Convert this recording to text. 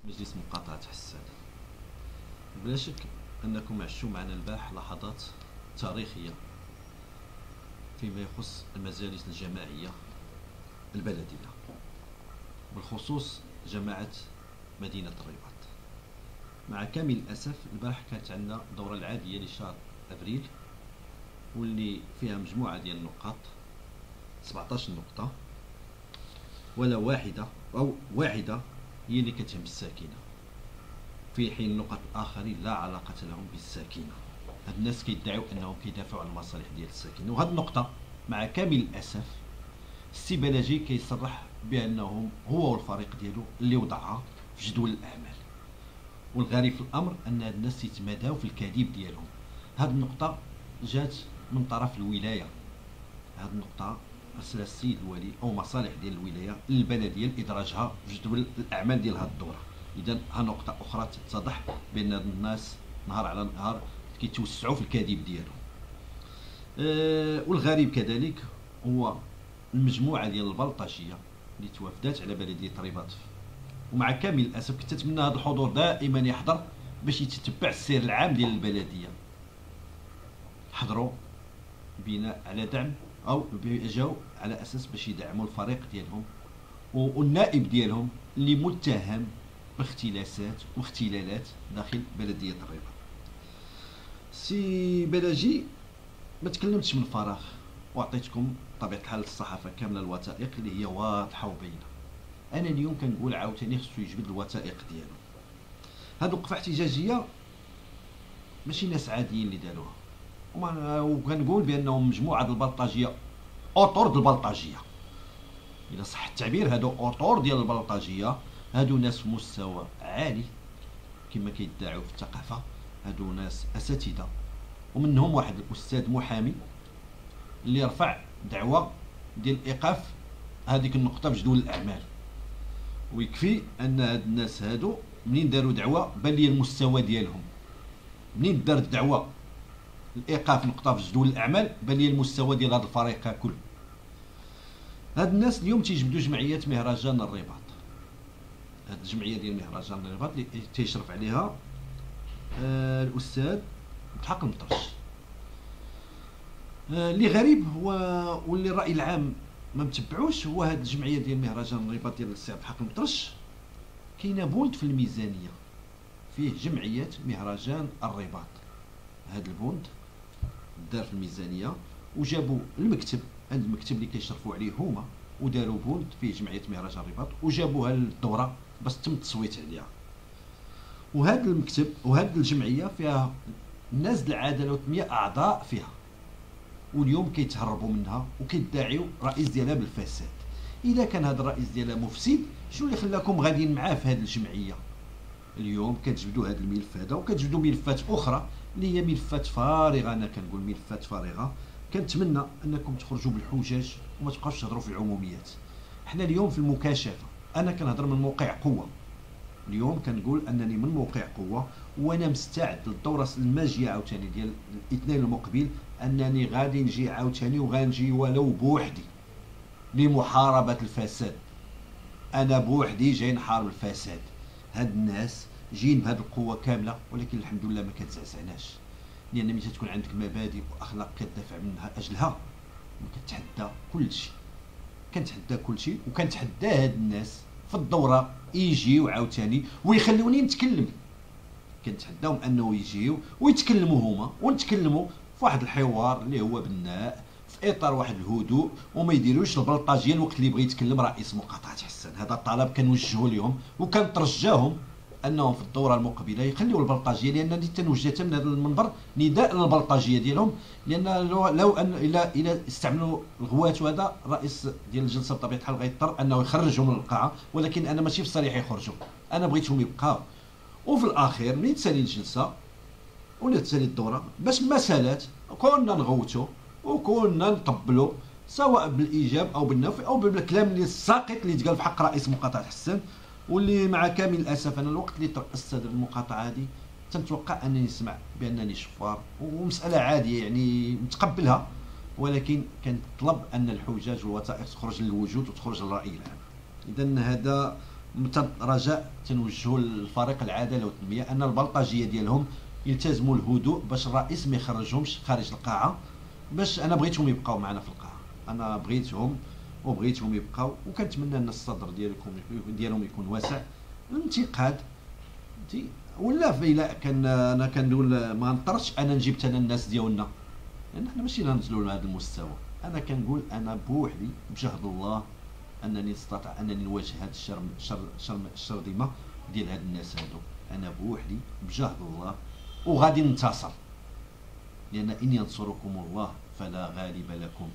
مجلس مقاطعة حسان. بلا شك أنكم عشتوا معنا البارح لحظات تاريخية فيما يخص المجالس الجماعية البلدية، بالخصوص جماعة مدينة الرباط. مع كامل الأسف البارح كانت عندنا الدورة العادية لشهر أبريل، واللي فيها مجموعة ديال النقاط 17 نقطة، ولا واحدة هي اللي كتهم الساكنة، في حين النقط الآخرين لا علاقة لهم بالساكنة. هاد الناس كيدعيو أنهم كيدافعوا عن المصالح ديال الساكنة، وهاد النقطة مع كامل الأسف السي بلاجي كيصرح بأنه هو والفريق ديالو اللي وضعها في جدول الأعمال. والغريب في الأمر أن هاد الناس يتماداو في الكذب ديالهم. هاد النقطة جات من طرف الولاية، هاد النقطة أرسلها السيد الوالي أو مصالح ديال الولاية للبلدية لإدراجها في جدول الأعمال ديال هاد الدورة. إذا ها نقطة أخرى تتضح بأن هاد الناس نهار على نهار كيتوسعوا في الكذب ديالهم. والغريب كذلك هو المجموعة ديال البلطجية اللي توافدات على بلدية الرباط، ومع كامل الأسف كنت أتمنى هذا الحضور دائما يحضر باش يتتبع السير العام ديال البلدية. حضروا بناء على دعم أو جاو على أساس باش يدعموا الفريق ديالهم والنائب ديالهم اللي متهم باختلاسات واختلالات داخل بلدية الرباط. سي بلاجي ما تكلمتش من فراغ، وعطيتكم بطبيعة الحال الصحافة كاملة الوثائق اللي هي واضحة وبينة. أنا اليوم كنقول عاوتاني خصو يجبد الوثائق ديالو. هاد الوقفة احتجاجية ماشي ناس عاديين اللي داروها، وكنقول بأنهم مجموعة د البلطجية أوطور د البلطجية، إذا صح التعبير. هادو أوطور ديال البلطجية، هادو ناس في مستوى عالي كما كيدعوا في الثقافة، هادو ناس أساتذة، ومنهم واحد الأستاذ محامي اللي رفع دعوة ديال إيقاف هذيك النقطة في جدول الأعمال. ويكفي أن هاد الناس هادو منين داروا دعوة بان لي المستوى ديالهم، منين دارت دعوة الإيقاف نقطة في جدول الأعمال بان لي المستوى ديال هذا الفريق ككل. هاد الناس اليوم تيجبدوا جمعية مهرجان الرباط، هاد الجمعية ديال مهرجان الرباط اللي تيشرف عليها الأستاذ متحق المطرش. اللي غريب هو واللي الرأي العام ما متبعوش هو هاد الجمعية ديال مهرجان الرباط ديال السي عبد الحق المطرش كاينه بوند في الميزانية فيه جمعية مهرجان الرباط. هاد البوند دار في الميزانية وجابوا المكتب، عند المكتب اللي كيشرفوا عليه هما، وداروا بوند فيه جمعية مهرجان الرباط وجابوها للدورة باش تم التصويت عليها. وهاد المكتب وهاد الجمعية فيها الناس العدالة 100 أعضاء فيها، واليوم كيتهربوا منها وكيدعيو الرئيس ديالها بالفساد. اذا كان هذا الرئيس ديالها مفسد، شنو اللي خلاكم غاديين معاه في هذه الجمعيه؟ اليوم كتجبدوا هذا الملف هذا وكتجبدوا ملفات اخرى اللي هي ملفات فارغه. انا كنقول ملفات فارغه. كنتمنى انكم تخرجوا بالحجج وما تبقاوش تهضروا في العموميات. حنا اليوم في المكاشفه، انا كنهضر من موقع قوه. اليوم كنقول انني من موقع قوه، وانا مستعد للدوره الماجيه عاوتاني ديال الاثنين المقبل، انني غادي نجي عاوتاني وغنجي ولو بوحدي لمحاربه الفساد. انا بوحدي جاي نحارب الفساد. هاد الناس جايين بهذه القوه كامله، ولكن الحمد لله ما كتزعزعناش، لان ملي تكون عندك مبادئ واخلاق كتدافع منها اجلها كتحدى كل شيء. كنتحدى كل شيء، وكنتحدى هاد الناس في الدوره يجيو عاوتاني ويخلوني نتكلم. كنتحداهم انه يجيو ويتكلموا هما ونتكلموا في واحد الحوار اللي هو بناء في اطار واحد الهدوء، وما يديروش البلطاجيه الوقت اللي بغى يتكلم رئيس مقاطعه حسان. هذا الطلب كنوجهه لهم وكنترجاهم انهم في الدوره المقبله يخليوا البلطاجيه، لانني تنوجه من هذا المنبر نداء للبلطاجيه ديالهم. لان لو ان الى استعملوا الغوات، وهذا الرئيس ديال الجلسه بطبيعه الحال غيضطر انه يخرجهم من القاعه، ولكن انا ماشي في الصريح يخرجوا، انا بغيتهم يبقاو. وفي الاخير ملي تسالي الجلسه ولا تسالي الدوره باش المسالات كنا نغوتوا وكنا نطبلوا، سواء بالايجاب او بالنفي او بالكلام اللي الساقط اللي تقال في حق رئيس مقاطعه حسان، واللي مع كامل الاسف انا الوقت اللي ترأست هذه المقاطعه هذه تنتوقع انني نسمع بانني شفار، ومساله عاديه يعني متقبلها، ولكن كنطلب ان الحجاج والوثائق تخرج للوجود وتخرج للراي العام. اذا هذا رجاء تنوجهوا للفريق العداله والتنميه ان البلطجيه ديالهم يلتزموا الهدوء باش الرئيس ما يخرجهمش خارج القاعه، باش انا بغيتهم يبقاو معنا في القاعه، انا بغيتهم يبقاو، وكنتمنى ان الصدر ديالهم يكون واسع. الانتقاد ولا الا كان انا كنقول ما نطرش انا نجيب انا الناس ديالنا، لان حنا ماشي ننزلوا لهذا المستوى. انا كنقول انا بوحدي بجهد الله انني استطع انني نواجه هذا الشرذمه ديال هاد الناس هادو، انا بوحدي بجهد الله وغادي ننتصر، لان ان ينصركم الله فلا غالب لكم